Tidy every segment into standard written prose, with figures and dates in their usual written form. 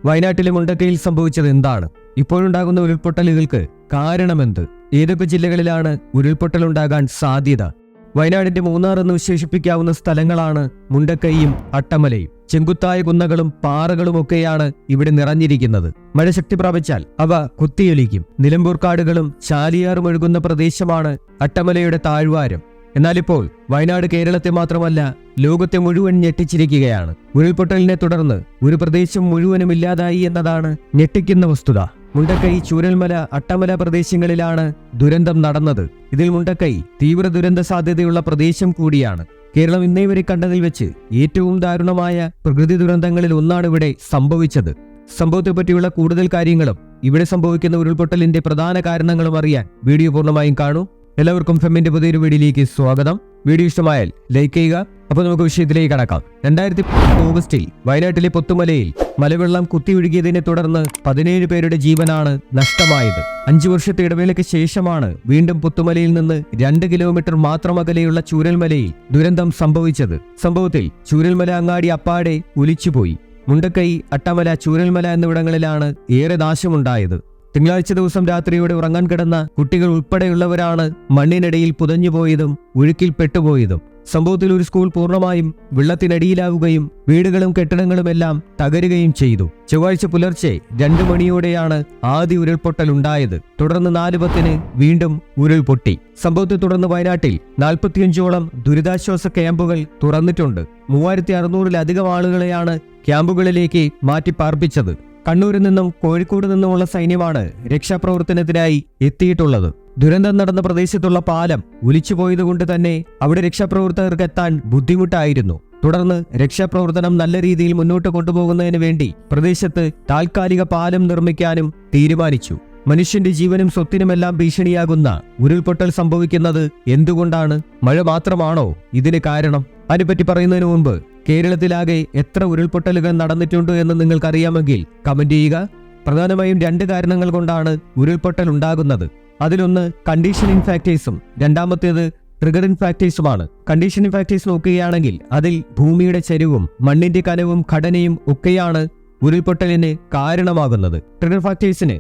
വയനാട്ടിലെ മുണ്ടക്കയിൽ സംഭവിച്ചത് എന്താണ്? ഇപ്പോഴുണ്ടാകുന്ന ഉരുൾപൊട്ടലുകൾക്ക് കാരണമെന്ത്? ഏതൊക്കെ ജില്ലകളിലാണ് ഉരുൾപൊട്ടലുണ്ടാകാൻ സാധ്യത? വയനാടിന്റെ മൂന്നാർ എന്ന് വിശേഷിപ്പിക്കാവുന്ന സ്ഥലങ്ങളാണ് മുണ്ടക്കൈയും അട്ടമലയും. ചെങ്കുത്തായ കുന്നകളും പാറകളുമൊക്കെയാണ് ഇവിടെ നിറഞ്ഞിരിക്കുന്നത്. മഴ ശക്തി പ്രാപിച്ചാൽ അവ കുത്തിയൊലിക്കും. നിലമ്പൂർ കാടുകളും ചാലിയാറും ഒഴുകുന്ന പ്രദേശമാണ് അട്ടമലയുടെ താഴ്വാരം. എന്നാലിപ്പോൾ വയനാട് കേരളത്തെ മാത്രമല്ല ലോകത്തെ മുഴുവൻ ഞെട്ടിച്ചിരിക്കുകയാണ്. ഉരുൾപൊട്ടലിനെ തുടർന്ന് ഒരു പ്രദേശം മുഴുവനും ഇല്ലാതായി എന്നതാണ് ഞെട്ടിക്കുന്ന വസ്തുത. മുണ്ടക്കൈ, ചൂരൽമല, അട്ടമല പ്രദേശങ്ങളിലാണ് ദുരന്തം നടന്നത്. ഇതിൽ മുണ്ടക്കൈ തീവ്ര ദുരന്ത സാധ്യതയുള്ള പ്രദേശം കൂടിയാണ്. കേരളം ഇന്നേ വരെ കണ്ടതിൽ വെച്ച് ഏറ്റവും ദാരുണമായ പ്രകൃതി ദുരന്തങ്ങളിൽ ഒന്നാണ് ഇവിടെ സംഭവിച്ചത്. സംഭവത്തെപ്പറ്റിയുള്ള കൂടുതൽ കാര്യങ്ങളും ഇവിടെ സംഭവിക്കുന്ന ഉരുൾപൊട്ടലിന്റെ പ്രധാന കാരണങ്ങളും അറിയാൻ വീഡിയോ പൂർണ്ണമായും കാണൂ. എല്ലാവർക്കും ഫെമ്മിന്റെ പുതിയൊരു വീഡിയോയിലേക്ക് സ്വാഗതം. വീഡിയോ ഇഷ്ടമായാൽ ലൈക്ക് ചെയ്യുക. അപ്പോൾ നമുക്ക് വിഷയത്തിലേക്ക് കടക്കാം. 2010 ഓഗസ്റ്റിൽ വയനാട്ടിലെ പൊത്തുമലയിൽ മലവെള്ളം കുത്തിയൊഴുകിയതിനെ തുടർന്ന് 17 പേരുടെ ജീവനാണ് നഷ്ടമായത്. 5 വർഷത്തെ ഇടവേളയ്ക്ക് ശേഷമാണ് വീണ്ടും പൊത്തുമലയിൽ നിന്ന് 2 കിലോമീറ്റർ മാത്രം അകലെയുള്ള ചൂരൽമലയിൽ ദുരന്തം സംഭവിച്ചത്. സംഭവത്തിൽ ചൂരൽമല അങ്ങാടി അപ്പാടെ ഒലിച്ചുപോയി. മുണ്ടക്കൈ, അട്ടമല, ചൂരൽമല എന്നിവിടങ്ങളിലാണ് ഏറെ നാശമുണ്ടായത്. തിങ്കളാഴ്ച ദിവസം രാത്രിയോടെ ഉറങ്ങാൻ കിടന്ന കുട്ടികൾ ഉൾപ്പെടെയുള്ളവരാണ് മണ്ണിനിടയിൽ പുതഞ്ഞുപോയതും ഒഴുക്കിൽ പെട്ടുപോയതും. സംഭവത്തിൽ ഒരു സ്കൂൾ പൂർണ്ണമായും വെള്ളത്തിനടിയിലാവുകയും വീടുകളും കെട്ടിടങ്ങളുമെല്ലാം തകരുകയും ചെയ്തു. ചൊവ്വാഴ്ച പുലർച്ചെ 2 മണിയോടെയാണ് ആദ്യ ഉരുൾപൊട്ടലുണ്ടായത്. തുടർന്ന് 4:10 വീണ്ടും ഉരുൾപൊട്ടി. സംഭവത്തെ തുടർന്ന് വയനാട്ടിൽ 45ഓളം ദുരിതാശ്വാസ ക്യാമ്പുകൾ തുറന്നിട്ടുണ്ട്. 3600-ലധികം ആളുകളെയാണ് ക്യാമ്പുകളിലേക്ക് മാറ്റി പാർപ്പിച്ചത്. കണ്ണൂരിൽ നിന്നും കോഴിക്കോട് നിന്നുമുള്ള സൈന്യമാണ് രക്ഷാപ്രവർത്തനത്തിനായി എത്തിയിട്ടുള്ളത്. ദുരന്തം നടന്ന പ്രദേശത്തുള്ള പാലം ഒലിച്ചുപോയതുകൊണ്ട് തന്നെ അവിടെ രക്ഷാപ്രവർത്തകർക്ക് എത്താൻ ബുദ്ധിമുട്ടായിരുന്നു. തുടർന്ന് രക്ഷാപ്രവർത്തനം നല്ല രീതിയിൽ മുന്നോട്ട് കൊണ്ടുപോകുന്നതിന് വേണ്ടി പ്രദേശത്ത് താൽക്കാലിക പാലം നിർമ്മിക്കാനും തീരുമാനിച്ചു. മനുഷ്യന്റെ ജീവനും സ്വത്തിനുമെല്ലാം ഭീഷണിയാകുന്ന ഉരുൾപൊട്ടൽ സംഭവിക്കുന്നത് എന്തുകൊണ്ടാണ്? മഴ മാത്രമാണോ ഇതിന് കാരണം? അതിനെപ്പറ്റി പറയുന്നതിന് മുൻപ് കേരളത്തിലാകെ എത്ര ഉരുൾപൊട്ടലുകൾ നടന്നിട്ടുണ്ട് എന്ന് നിങ്ങൾക്കറിയാമെങ്കിൽ കമന്റ് ചെയ്യുക. പ്രധാനമായും 2 കാരണങ്ങൾ കൊണ്ടാണ് ഉരുൾപൊട്ടൽ ഉണ്ടാകുന്നത്. അതിലൊന്ന് കണ്ടീഷനിങ് ഫാക്ടേഴ്സും രണ്ടാമത്തേത് ട്രിഗറിംഗ് ഫാക്ടേഴ്സുമാണ്. കണ്ടീഷനിങ് ഫാക്ടേഴ്സ് നോക്കുകയാണെങ്കിൽ അതിൽ ഭൂമിയുടെ ചരിവും മണ്ണിന്റെ കനവും ഘടനയും ഒക്കെയാണ് ഉരുൾപൊട്ടലിന് കാരണമാകുന്നത്. ട്രിഗർ ഫാക്ടേഴ്സിന്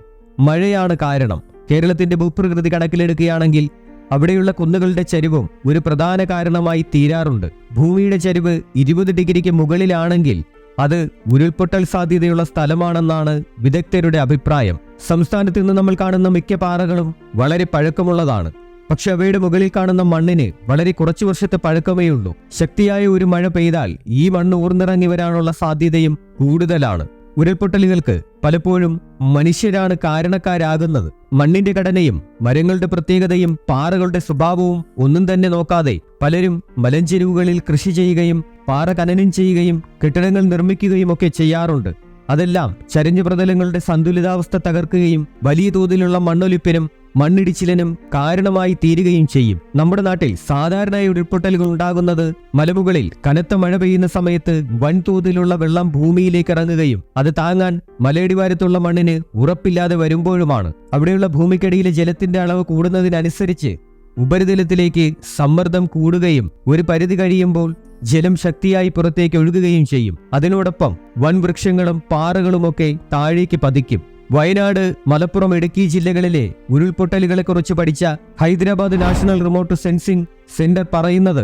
മഴയാണ് കാരണം. കേരളത്തിന്റെ ഭൂപ്രകൃതി കണക്കിലെടുക്കുകയാണെങ്കിൽ അവിടെയുള്ള കുന്നുകളുടെ ചരിവും ഒരു പ്രധാന കാരണമായി തീരാറുണ്ട്. ഭൂമിയുടെ ചരിവ് 20 ഡിഗ്രിക്ക് മുകളിലാണെങ്കിൽ അത് ഉരുൾപൊട്ടൽ സാധ്യതയുള്ള സ്ഥലമാണെന്നാണ് വിദഗ്ധരുടെ അഭിപ്രായം. സംസ്ഥാനത്ത് നിന്ന് നമ്മൾ കാണുന്ന മിക്ക പാറകളും വളരെ പഴക്കമുള്ളതാണ്. പക്ഷെ അവയുടെ മുകളിൽ കാണുന്ന മണ്ണിന് വളരെ കുറച്ചു വർഷത്തെ പഴക്കമേ ഉള്ളൂ. ശക്തിയായ ഒരു മഴ പെയ്താൽ ഈ മണ്ണ് ഊർന്നിറങ്ങി വരാനുള്ള സാധ്യതയും കൂടുതലാണ്. ഉരുൾപൊട്ടലുകൾക്ക് പലപ്പോഴും മനുഷ്യരാണ് കാരണക്കാരാകുന്നത്. മണ്ണിന്റെ ഘടനയും മരങ്ങളുടെ പ്രത്യേകതയും പാറകളുടെ സ്വഭാവവും ഒന്നും തന്നെ നോക്കാതെ പലരും മലഞ്ചെരുവുകളിൽ കൃഷി ചെയ്യുകയും പാറ ഖനനം ചെയ്യുകയും കെട്ടിടങ്ങൾ നിർമ്മിക്കുകയും ഒക്കെ ചെയ്യാറുണ്ട്. അതെല്ലാം ചരിഞ്ഞ പ്രതലങ്ങളുടെ സന്തുലിതാവസ്ഥ തകർക്കുകയും വലിയ തോതിലുള്ള മണ്ണൊലിപ്പിനും മണ്ണിടിച്ചിലിനും കാരണമായി തീരുകയും ചെയ്യും. നമ്മുടെ നാട്ടിൽ സാധാരണയായി ഉരുൾപൊട്ടലുകൾ ഉണ്ടാകുന്നത് മലമുകളിൽ കനത്ത മഴ പെയ്യുന്ന സമയത്ത് വൻതോതിലുള്ള വെള്ളം ഭൂമിയിലേക്ക് ഇറങ്ങുകയും അത് താങ്ങാൻ മലയടിവാരത്തുള്ള മണ്ണിന് ഉറപ്പില്ലാതെ വരുമ്പോഴുമാണ്. അവിടെയുള്ള ഭൂമിക്കടിയിലെ ജലത്തിന്റെ അളവ് കൂടുന്നതിനനുസരിച്ച് ഉപരിതലത്തിലേക്ക് സമ്മർദ്ദം കൂടുകയും ഒരു പരിധി കഴിയുമ്പോൾ ജലം ശക്തിയായി പുറത്തേക്ക് ഒഴുകുകയും ചെയ്യും. അതിനോടൊപ്പം വൻ വൃക്ഷങ്ങളും പാറകളുമൊക്കെ താഴേക്ക് പതിക്കും. വയനാട്, മലപ്പുറം, ഇടുക്കി ജില്ലകളിലെ ഉരുൾപൊട്ടലുകളെ കുറിച്ച് പഠിച്ച Hyderabad national remote sensing centre പറയുന്നത്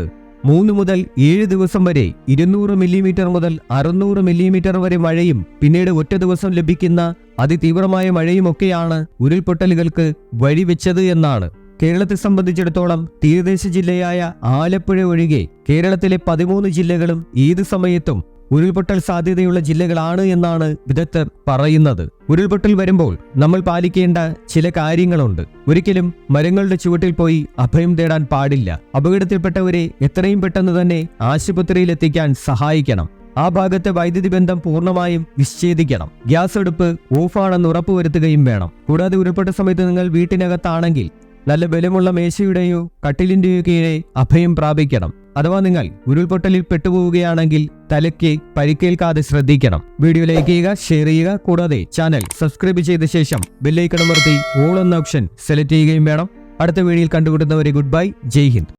3 മുതൽ 7 ദിവസം വരെ 200 മില്ലിമീറ്റർ മുതൽ 600 മില്ലിമീറ്റർ വരെ മഴയും പിന്നീട് ഒറ്റ ദിവസം ലഭിക്കുന്ന അതിതീവ്രമായ മഴയുമൊക്കെയാണ് ഉരുൾപൊട്ടലുകൾക്ക് വഴിവെച്ചത് എന്നാണ്. കേരളത്തെ സംബന്ധിച്ചിടത്തോളം തീരദേശ ജില്ലയായ ആലപ്പുഴ ഒഴികെ കേരളത്തിലെ 13 ജില്ലകളും ഏത് സമയത്തും ഉരുൾപൊട്ടൽ സാധ്യതയുള്ള ജില്ലകളാണ് എന്നാണ് വിദഗ്ധർ പറയുന്നത്. ഉരുൾപൊട്ടൽ വരുമ്പോൾ നമ്മൾ പാലിക്കേണ്ട ചില കാര്യങ്ങളുണ്ട്. ഒരിക്കലും മരങ്ങളുടെ ചുവട്ടിൽ പോയി അഭയം തേടാൻ പാടില്ല. അപകടത്തിൽപ്പെട്ടവരെ എത്രയും പെട്ടെന്ന് തന്നെ ആശുപത്രിയിൽ എത്തിക്കാൻ സഹായിക്കണം. ആ ഭാഗത്തെ വൈദ്യുതി ബന്ധം പൂർണ്ണമായും വിച്ഛേദിക്കണം. ഗ്യാസ് അടുപ്പ് ഓഫാണെന്ന് ഉറപ്പുവരുത്തുകയും വേണം. കൂടാതെ ഉരുൾപൊട്ട സമയത്ത് നിങ്ങൾ വീട്ടിനകത്താണെങ്കിൽ നല്ല ബലമുള്ള മേശയുടെയോ കട്ടിലിന്റെയോ കീഴെ അഭയം പ്രാപിക്കണം. അഥവാ നിങ്ങൾ ഉരുൾപൊട്ടലിൽ പെട്ടുപോവുകയാണെങ്കിൽ തലയ്ക്ക് പരിക്കേൽക്കാതെ ശ്രദ്ധിക്കണം. വീഡിയോ ലൈക്ക് ചെയ്യുക, ഷെയർ ചെയ്യുക. കൂടാതെ ചാനൽ സബ്സ്ക്രൈബ് ചെയ്ത ശേഷം ബെല്ലൈക്കൺ അമർത്തി ഓൾ എന്ന ഓപ്ഷൻ സെലക്ട് ചെയ്യുകയും വേണം. അടുത്ത വീഡിയോയിൽ കണ്ടുമുട്ടുന്നവരെ ഗുഡ് ബൈ, ജയ് ഹിന്ദ്.